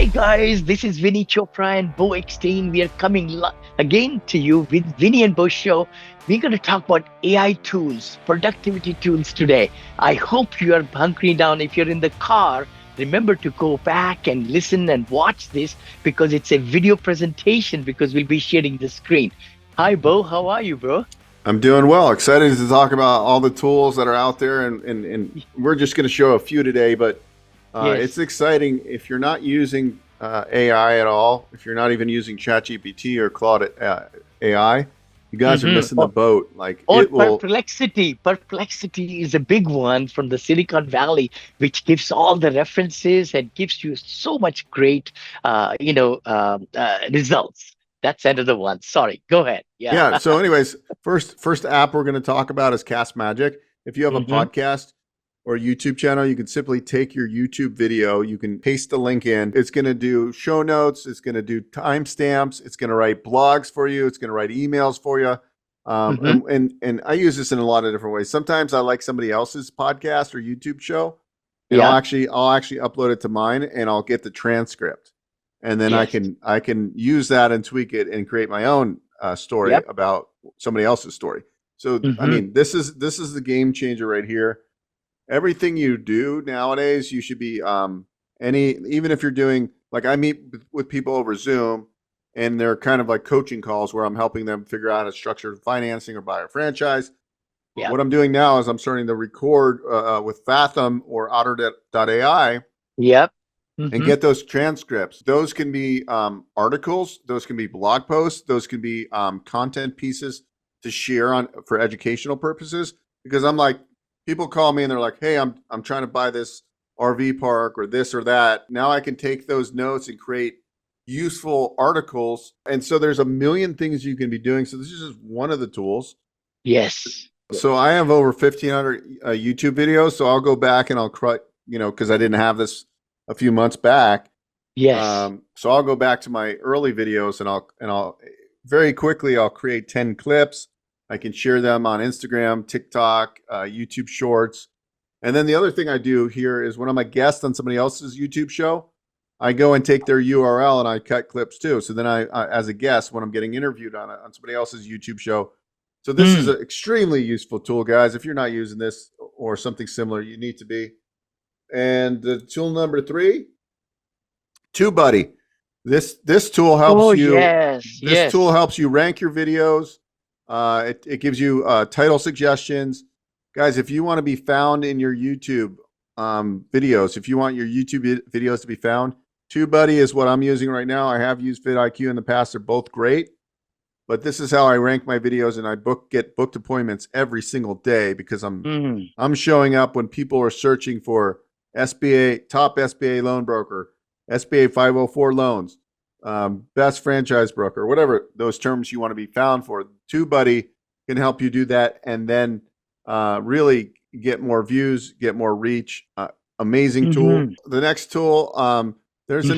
Hi guys, this is Vinny Chopra and Beau Eckstein. We are coming again to you with Vinny and Beau show. We're going to talk about AI tools, productivity tools today. I hope you are hunkering down. If you're in the car, remember to go back and listen and watch this because it's a video presentation because we'll be sharing the screen. Hi Beau, how are you, bro? I'm doing well. Excited to talk about all the tools that are out there, and we're just going to show a few today, but it's Yes. exciting if you're not using AI at all, if you're not even using ChatGPT or Claude AI, you guys are missing the boat. Like Or it will, perplexity. Perplexity is a big one from the Silicon Valley, which gives all the references and gives you so much great, results. That's another one. Sorry, go ahead. Yeah. yeah. So, anyways, first app we're going to talk about is Cast Magic. If you have a Hmm. podcast or a YouTube channel, you can simply take your YouTube video, you can paste the link in. It's going to do show notes, it's going to do timestamps, it's going to write blogs for you, it's going to write emails for you. Hmm. And I use this in a lot of different ways. Sometimes I like somebody else's podcast or YouTube show, and Yeah. I'll actually upload it to mine, and I'll get the transcript, and then Yes. I can use that and tweak it and create my own story Yep. about somebody else's story. So I Hmm. mean, this is the game changer right here. Everything you do nowadays, you should be even if you're doing, like, I meet with people over Zoom, and they're kind of like coaching calls where I'm helping them figure out how to structure financing or buy a franchise. Yep. What I'm doing now is I'm starting to record with Fathom or Otter.ai Yep. and Hmm. get those transcripts. Those can be articles, those can be blog posts, those can be content pieces to share on for educational purposes. Because I'm like, people call me and they're like, "Hey, I'm trying to buy this RV park or this or that." Now I can take those notes and create useful articles. And so there's a million things you can be doing. So this is just one of the tools. Yes. So Yes. I have over 1,500 YouTube videos. So I'll go back and because I didn't have this a few months back. Yes. So I'll go back to my early videos, and I'll very quickly I'll create 10 clips. I can share them on Instagram, TikTok, YouTube Shorts. And then the other thing I do here is when I'm a guest on somebody else's YouTube show, I go and take their URL and I cut clips too. So then as a guest, when I'm getting interviewed on somebody else's YouTube show. So this is Mm. an extremely useful tool, guys. If you're not using this or something similar, you need to be. And the tool number 3, TubeBuddy. This tool Oh, helps you. yes. This tool Yes. helps you rank your videos. It gives you title suggestions, guys. If you want to be found in your YouTube videos, if you want your YouTube videos to be found, TubeBuddy is what I'm using right now. I have used vidIQ in the past; they're both great. But this is how I rank my videos, and I get booked appointments every single day because Mm. I'm showing up when people are searching for SBA, top SBA loan broker, SBA 504 loans, best franchise broker, whatever those terms you want to be found for. TubeBuddy can help you do that, and then really get more views, get more reach. Amazing tool. Hmm. The next tool, Hmm. there's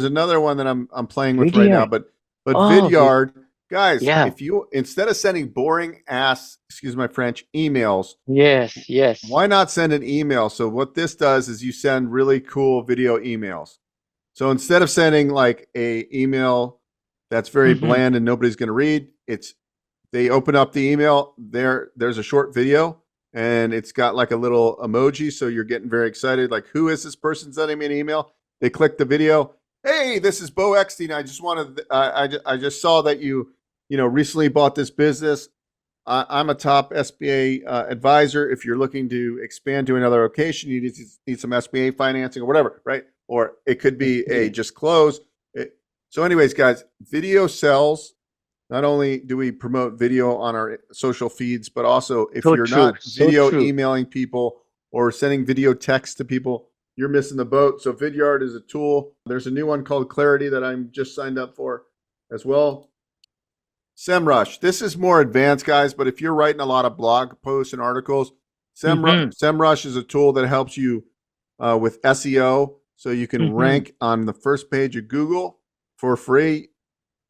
another one that I'm playing with right now, Video. but Oh, Vidyard. Guys, yeah. if you, instead of sending boring ass, excuse my French, emails, Yes. Yes. why not send an email? So what this does is you send really cool video emails. So instead of sending like a email that's very Hmm. bland and nobody's going to read, it's they open up the email, there's a short video, and it's got like a little emoji, so you're getting very excited, like, who is this person sending me an email? They click the video. Hey, this is Beau Eckstein. I just wanted I just saw that you recently bought this business. I'm a top SBA advisor. If you're looking to expand to another location, you need some SBA financing or whatever, right? Or it could be a Okay. just close. So, anyways, guys, video sells. Not only do we promote video on our social feeds, but also if So you're true. not So video true. emailing people or sending video text to people, you're missing the boat. So, Vidyard is a tool. There's a new one called Clarity that I'm just signed up for as well. Semrush. This is more advanced, guys, but if you're writing a lot of blog posts and articles, Hmm. Semrush is a tool that helps you with SEO, so you can Hmm. rank on the first page of Google for free.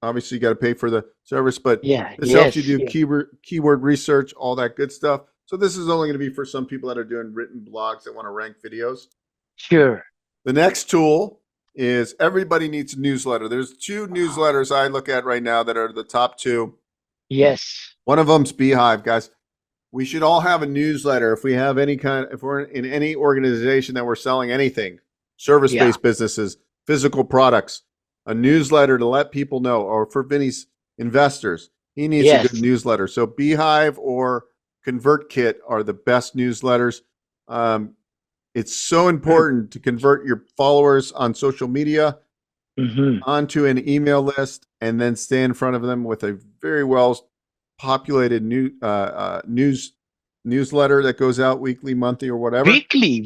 Obviously, you got to pay for the service, but Yeah. this helps you Yes. do Yes. keyword research, all that good stuff. So this is only going to be for some people that are doing written blogs that want to rank videos. Sure. The next tool is everybody needs a newsletter. There's two newsletters I look at right now that are the top two. Yes. One of them's Beehive, guys. We should all have a newsletter if we have any kind, if we're in any organization that we're selling anything, Yeah. service-based businesses, physical products, a newsletter to let people know, or for Vinny's investors, he needs a good Yes. newsletter. So Beehive or ConvertKit are the best newsletters. It's so important to convert your followers on social media Mm-hmm. onto an email list and then stay in front of them with a very well populated newsletter that goes out weekly, monthly, or whatever. Weekly.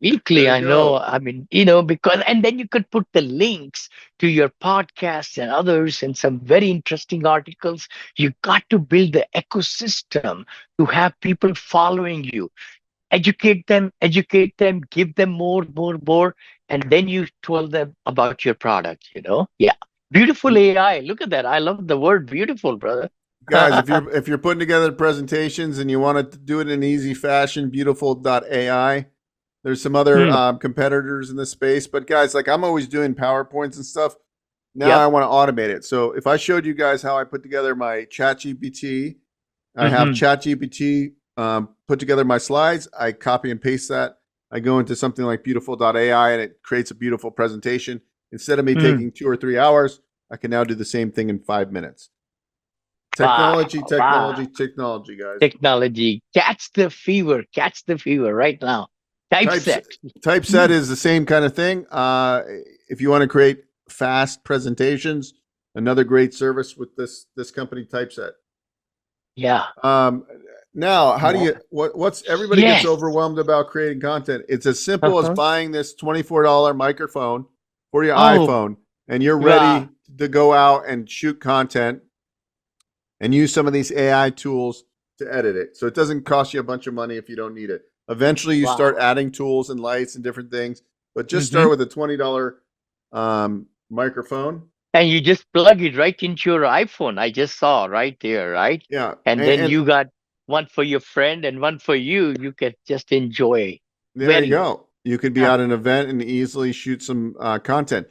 There you I know. go. I mean, because, and then you could put the links to your podcasts and others and some very interesting articles. You got to build the ecosystem to have people following you. Educate them, give them more, and then you tell them about your product. Yeah. Beautiful AI. Look at that. I love the word beautiful, brother. Guys, if you're putting together presentations and you want to do it in easy fashion, Beautiful.ai. There's some other Hmm. competitors in this space, but guys, like I'm always doing PowerPoints and stuff. Now I Yep. want to automate it. So if I showed you guys how I put together my ChatGPT, I have Hmm. ChatGPT put together my slides. I copy and paste that. I go into something like Beautiful.ai and it creates a beautiful presentation. Instead of me Hmm. taking 2 or 3 hours, I can now do the same thing in 5 minutes. Wow. Technology, Wow. technology, technology, guys. Technology. Catch the fever right now. Types Typeset. Typeset Hmm. is the same kind of thing. If you want to create fast presentations, another great service with this company, Typeset. Yeah. Um, Now, how do Yeah. you what's everybody gets Yes. overwhelmed about creating content? It's as simple as Uh-huh. buying this $24 microphone for your Oh, iPhone, and you're wow. ready to go out and shoot content and use some of these AI tools to edit it. So it doesn't cost you a bunch of money if you don't need it. Eventually, you start Wow. adding tools and lights and different things, but just Hmm. start with a $20 microphone. And you just plug it right into your iPhone. I just saw right there, right? Yeah, And then and you got one for your friend and one for you. You can just enjoy. there you Very. go. You could be Yeah. at an event and easily shoot some content.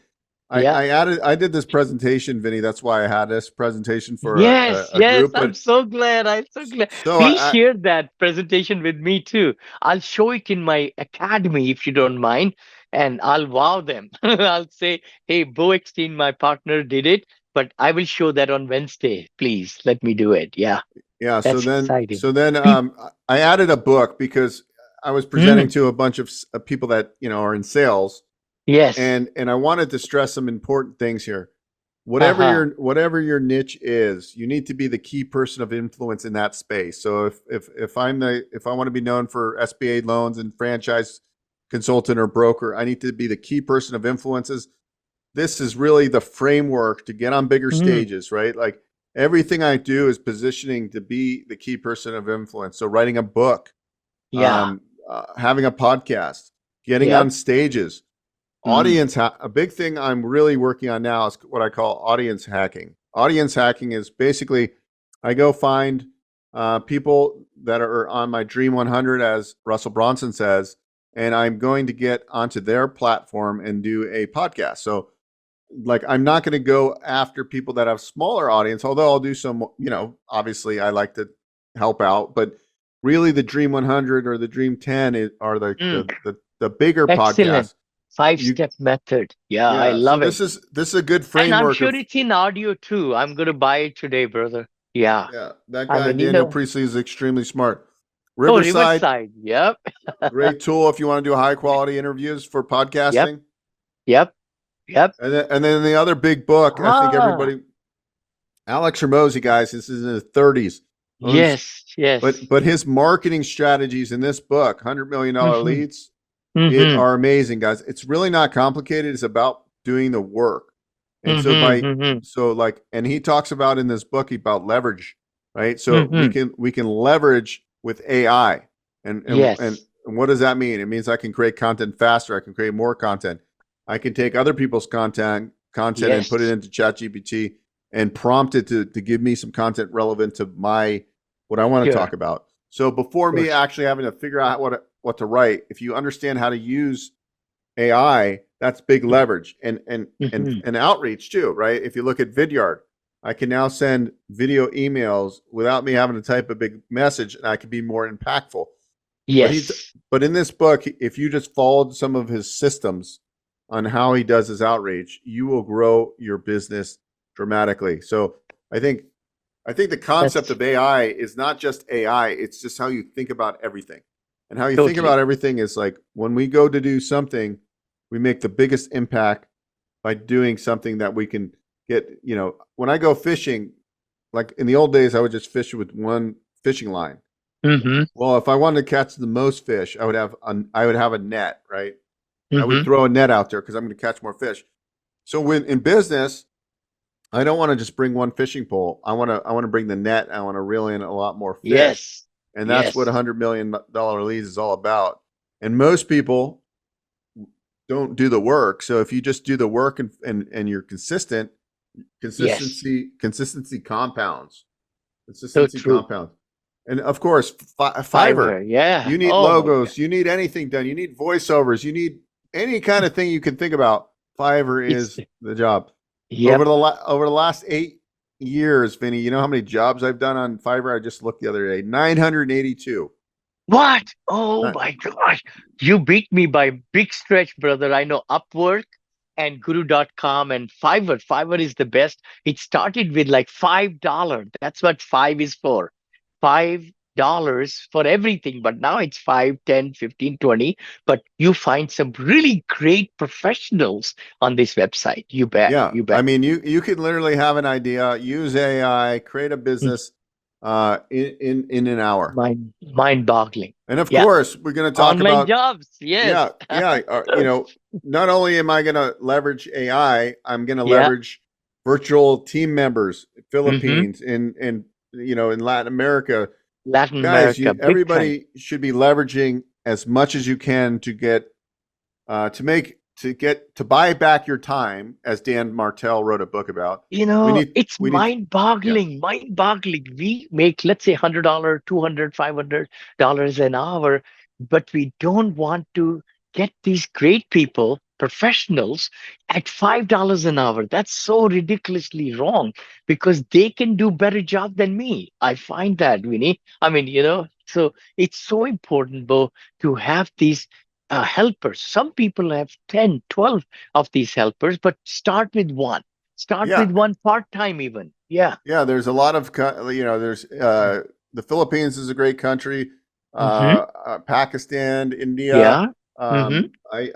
Yeah. I did this presentation, Vinny. That's why I had this presentation for Yes, a yes, group. I'm But so glad. I'm so glad. so Please share that presentation with me too. I'll show it in my academy if you don't mind, and I'll wow them. I'll say, hey, Bo Eckstein, my partner, did it, but I will show that on Wednesday. Please let me do it. Yeah, yeah, that's exciting. so then People, I added a book because I was presenting mm, to a bunch of people that are in sales, yes. and I wanted to stress some important things here. Uh-huh. Whatever your niche is, you need to be the key person of influence in that space. So if if I want to be known for SBA loans and franchise consultant or broker, I need to be the key person of influences. This is really the framework to get on bigger Mm, stages, right? Like everything I do is positioning to be the key person of influence. So writing a book, yeah. having a podcast, getting on Yep. stages, Mm, a big thing I'm really working on now is what I call audience hacking. Audience hacking is basically I go find people that are on my Dream 100, as Russell Bronson says, and I'm going to get onto their platform and do a podcast. So like I'm not going to go after people that have smaller audience, although I'll do some, obviously I like to help out, but really the Dream 100 or the Dream 10 are mm. the bigger Excellent. podcasts. You Five-step method. Yeah, I Yeah, so love it. this is a good And I'm framework sure of it's in audio too. I'm going to buy it today, brother. Yeah. yeah, that I guy mean, Daniel Priestley is extremely smart. oh, Riverside, Riverside. Yep. great tool if you want to do high Yeah. quality interviews for Yep. podcasting. Yep. Yep. And then the other big book, I think Ah, everybody Alex Ramosi, guys, this is in his 30s, owns yes. Yes. but his marketing strategies in this book, $100 million Mm-hmm. leads, it Mm-hmm. are amazing, guys. It's really not complicated. It's about doing the work. And Mm-hmm. Mm-hmm. and he talks about in this book about leverage, right? So Mm-hmm. we can leverage with AI. Yes. And what does that mean? It means I can create content faster. I can create more content. I can take other people's content and put it Yes. into ChatGPT and prompt it to give me some content relevant to my what I want to Sure. talk about. So before Sure. me actually having to figure out what to write, if you understand how to use AI, that's big leverage Mhm. and outreach too, right? If you look at Vidyard, I can now send video emails without me having to type a big message, and I can be more impactful. But Yes, but in this book, if you just followed some of his systems on how he does his outreach, you will grow your business dramatically. So I think I think the concept that's of AI is not just AI, it's just how you think about everything. And how you think totally. about everything is like when we go to do something, we make the biggest impact by doing something that we can get, when I go fishing, like in the old days, I would just fish with one fishing line. Hmm. Well, if I wanted to catch the most fish, I would have a net, right? I would Hmm. throw a net out there because I'm going to catch more fish. So when in business, I don't want to just bring one fishing pole. I want to bring the net. I want to reel in a lot more fish, Yes, and that's what yes. $100 million leads is all about. And most people don't do the work. So if you just do the work and you're consistent, Yes, consistency compounds. so Consistency true. compounds. And of course, Fiverr. Fiverr, yeah. You need Oh my God. logos. You need anything done. You need voiceovers. You need any kind of thing you can think about. Fiverr It's is the job. yep. Over the last 8 years, Vinny, you know how many jobs I've done on Fiverr? I just looked the other day. 982. What? Oh Not- my gosh. You beat me by big stretch, brother. I know Upwork and Guru.com and Fiverr. Fiverr is the best. It started with like $5. That's what five is for. $5 for everything. But now it's 5, 10, 15, 20. But you find some really great professionals on this website. You bet. Yeah, You I bet. mean, you could literally have an idea, use AI, create a Mm. business in an hour. Mind boggling. And of Yeah. course, we're going to talk Online about, jobs. Yes. yeah, yeah. Not only am I going to leverage AI, I'm going to Yeah. leverage virtual team members, Hmm. Philippines, in Latin America. Latin Guys, America, big time. everybody should be leveraging as much as you can to get to buy back your time, as Dan Martell wrote a book about. It's We need, yeah, mind-boggling, mind-boggling. We make, let's say, $100, 200, $500 an hour, but we don't want to get these great people, professionals, at $5 an hour. That's so ridiculously wrong because they can do better job than me. I find that, Winnie. I mean, so it's so important, Bo, to have these helpers. Some people have 10, 12 of these helpers, but start with one. Start yeah, with one part-time even. Yeah. yeah. There's a lot of there's the Philippines is a great country. Mm-hmm. Pakistan, India. Yeah. Mm-hmm.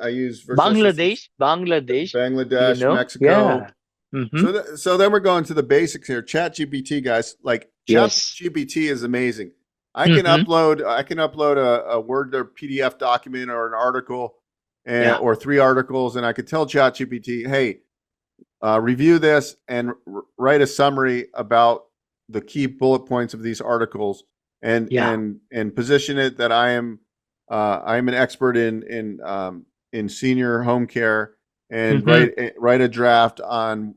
I use virtual assistants. Bangladesh, Bangladesh, Yeah. Mexico. Mm-hmm. So then we're going to the basics here. ChatGPT, guys, like Yes. ChatGPT is amazing. Mm-hmm. I can upload a Word or PDF document or an article, Yeah. or 3 articles, and I could tell ChatGPT, hey, review this and write a summary about the key bullet points of these articles, and Yeah. position it that I am an expert in senior home care, and Mm-hmm. write a draft on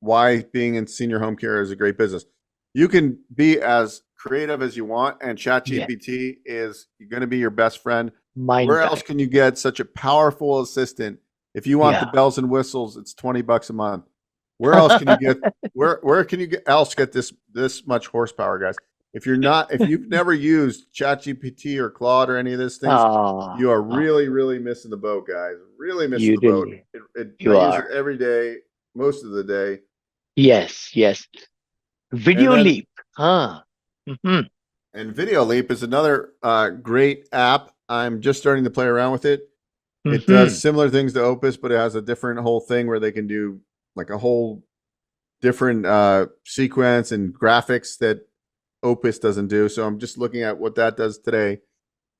why being in senior home care is a great business. You can be as creative as you want, and Yeah. ChatGPT is going to be your best friend. Mind Where else guy. can you get such a powerful assistant? If you want the Yeah. bells and whistles, it's $20 a month. Where else can you get where can you get this much horsepower, guys? If you've never used ChatGPT or Claude or any of these things, Ah, you are really, really missing the boat, guys. Really missing you the boat. really, I you use it are. every day, most of the day. Yes, yes. And Video then leap. Huh. Mm-hmm. and Video Leap is another great app. I'm just starting to play around with it. It does Mm-hmm. similar things to Opus, but it has a different whole thing where they can do like a whole different sequence and graphics that Opus doesn't do. So I'm just looking at what that does today.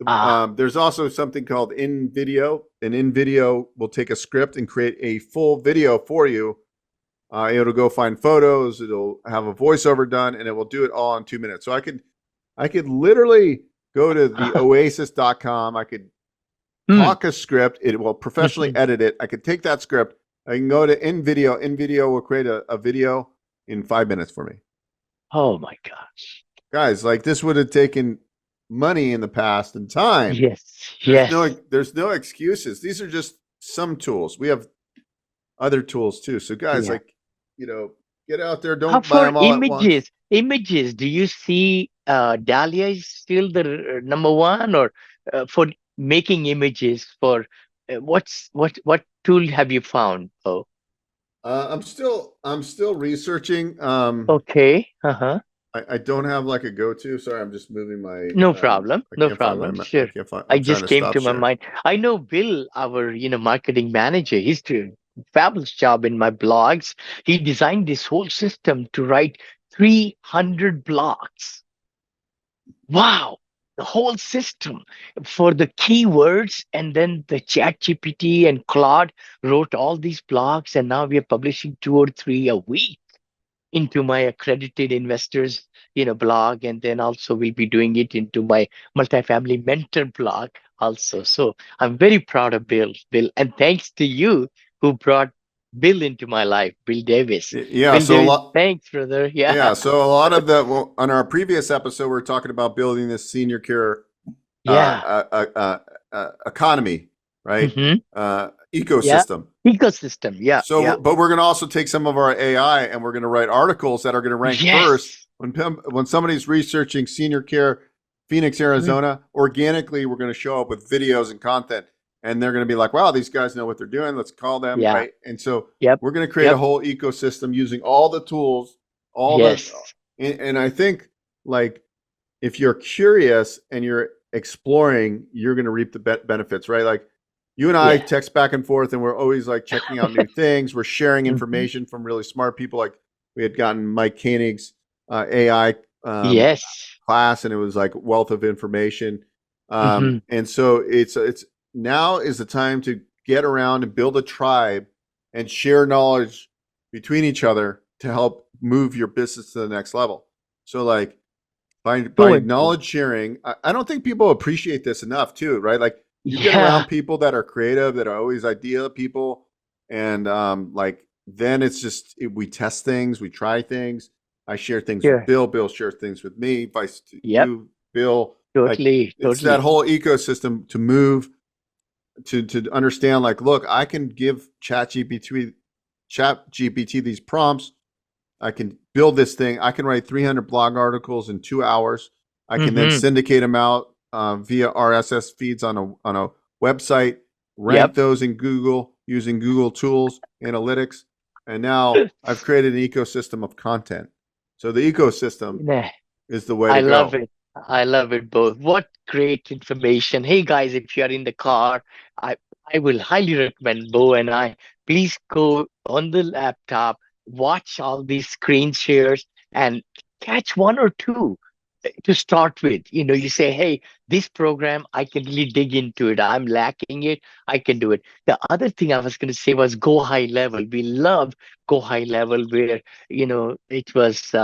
Ah, There's also something called InVideo, and InVideo will take a script and create a full video for you. It'll go find photos, it'll have a voiceover done, and it will do it all in 2 minutes. So I could literally go to the oasis.com. I could hmm. talk a script. It will professionally Mhm. edit it. I could take that script. I can go to InVideo. InVideo will create a video in 5 minutes for me. Oh my gosh. Guys, like this would have taken money in the past and time. Yes, yes. There's no excuses. These are just some tools. We have other tools too. So guys, Yeah. like, get out there. How Don't buy for them all at once. images, do you see Dahlia is still the number one, or for making images for what tool have you found? Oh, I'm still researching. okay. Uh-huh. I don't have like a go-to. Sorry, I'm just moving my. No problem. I No can't find problem. I Sure. can't find. I I'm trying just to came stop to my share. mind. I know Bill, our, marketing manager, he's doing a fabulous job in my blogs. He designed this whole system to write 300 blogs. Wow, the whole system for the keywords, and then the chat GPT and Claude wrote all these blogs, and now we are publishing 2 or 3 a week into my accredited investors, blog, and then also we'll be doing it into my multifamily mentor blog also. So I'm very proud of Bill, and thanks to you who brought Bill into my life, Bill Davis. Yeah. Bill So a Davis, lot. thanks, brother. Yeah. Yeah. So a lot of the well, on our previous episode, we are talking about building this senior care uh, Yeah. uh, uh, economy, right? Hmm. Yeah. Ecosystem. Ecosystem. Yeah. So, Yeah. but we're going to also take some of our AI and we're going to write articles that are going to rank first Yes. when somebody's researching senior care, Phoenix, Mhm. Arizona. Organically, we're going to show up with videos and content, and they're going to be like, "Wow, these guys know what they're doing. Let's call them." Yeah. Right, and so Yep. we're going to create a Yep. whole ecosystem using all the tools, all the, Yes. and I think like if you're curious and you're exploring, you're going to reap the benefits, right? Like you and I Yeah. text back and forth, and we're always like checking out new things. We're sharing Mhm. information from really smart people. Like we had gotten Mike Koenig's AI Yes. class, and it was like wealth of information. Hmm. And so it's now is the time to get around and build a tribe and share knowledge between each other to help move your business to the next level. So like So by important. knowledge sharing, I don't think people appreciate this enough too, right? Like you get Yeah. around people that are creative, that are always idea people, and like then it's just we test things, we try things. I share things with Sure. Bill. Bill shares things with me. Vice to Yep. you, Bill. Like Totally. it's that Totally. whole ecosystem to move to understand. Like, look, I can give Chat GPT these prompts. I can build this thing. I can write 300 blog articles in 2 hours. I can then Hmm. syndicate them out via RSS feeds on a website, rank Yep. those in Google using Google tools, analytics, and now I've created an ecosystem of content. So the ecosystem Nah, is the way I to love go. it. I love it both. What great information. Hey guys, if you're in the car, I I will highly recommend Bo and I. Please go on the laptop, watch all these screen shares, and catch one or two to start with. You say, hey, this program, I can really dig into it. I'm lacking it. I can do it. The other thing I was going to say was go high level. We love go high level where, it was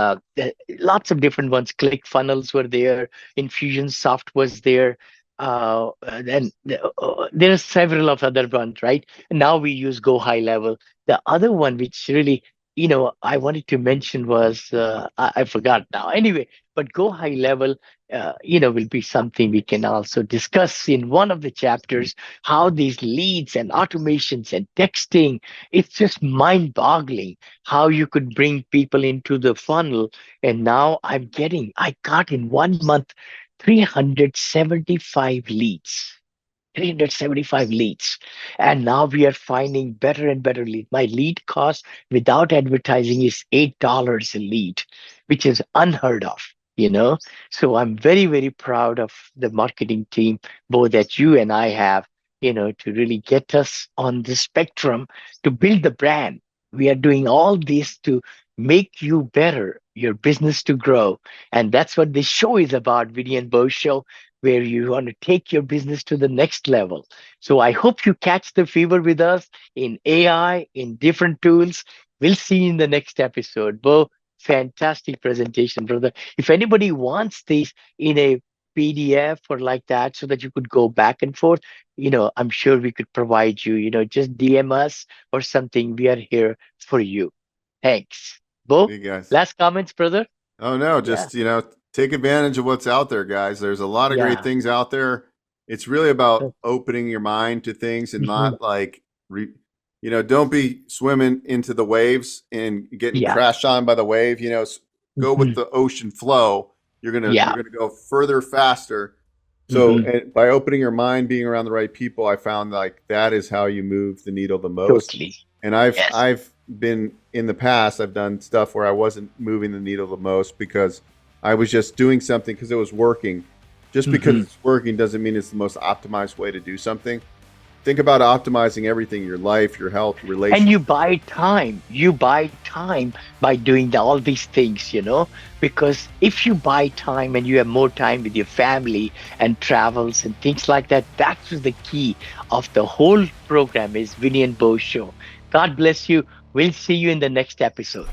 lots of different ones. Click funnels were there. Infusionsoft was there. And there are several of other ones, right? Now we use go high level. The other one, which really, I wanted to mention was, I forgot now. Anyway, but go high level, will be something we can also discuss in one of the chapters, how these leads and automations and texting, it's just mind boggling how you could bring people into the funnel. And now I got in 1 month 375 leads. 375 leads. And now we are finding better and better lead. My lead cost without advertising is $8 a lead, which is unheard of, you know? So I'm very, very proud of the marketing team, both that you and I have, to really get us on the spectrum to build the brand. We are doing all this to make you better, your business to grow. And that's what this show is about, Vinney and Beau Show, where you want to take your business to the next level. So I hope you catch the fever with us in AI, in different tools. We'll see you in the next episode. Bo, fantastic presentation, brother. If anybody wants this in a PDF or like that, so that you could go back and forth, I'm sure we could provide you, just DM us or something. We are here for you. Thanks. Bo, Hey guys. last comments, brother? Oh no, Yeah. just take advantage of what's out there, guys. There's a lot of great Yeah. things out there. It's really about opening your mind to things and Mhm. not like Don't be swimming into the waves and getting Yeah. crashed on by the wave. Go with Hmm. the ocean flow. You're Yeah. gonna go further, faster. So, Hmm. and by opening your mind, being around the right people, I found like that is how you move the needle the most. Totally. And I've Yes. I've been in the past, I've done stuff where I wasn't moving the needle the most because I was just doing something because it was working. Just because Hmm. it's working doesn't mean it's the most optimized way to do something. Think about optimizing everything, your life, your health, And you relationships. buy time. You buy time by doing all these things, because if you buy time and you have more time with your family and travels and things like that, that's the key of the whole program is Vinny and Bo Show. God bless you. We'll see you in the next episode.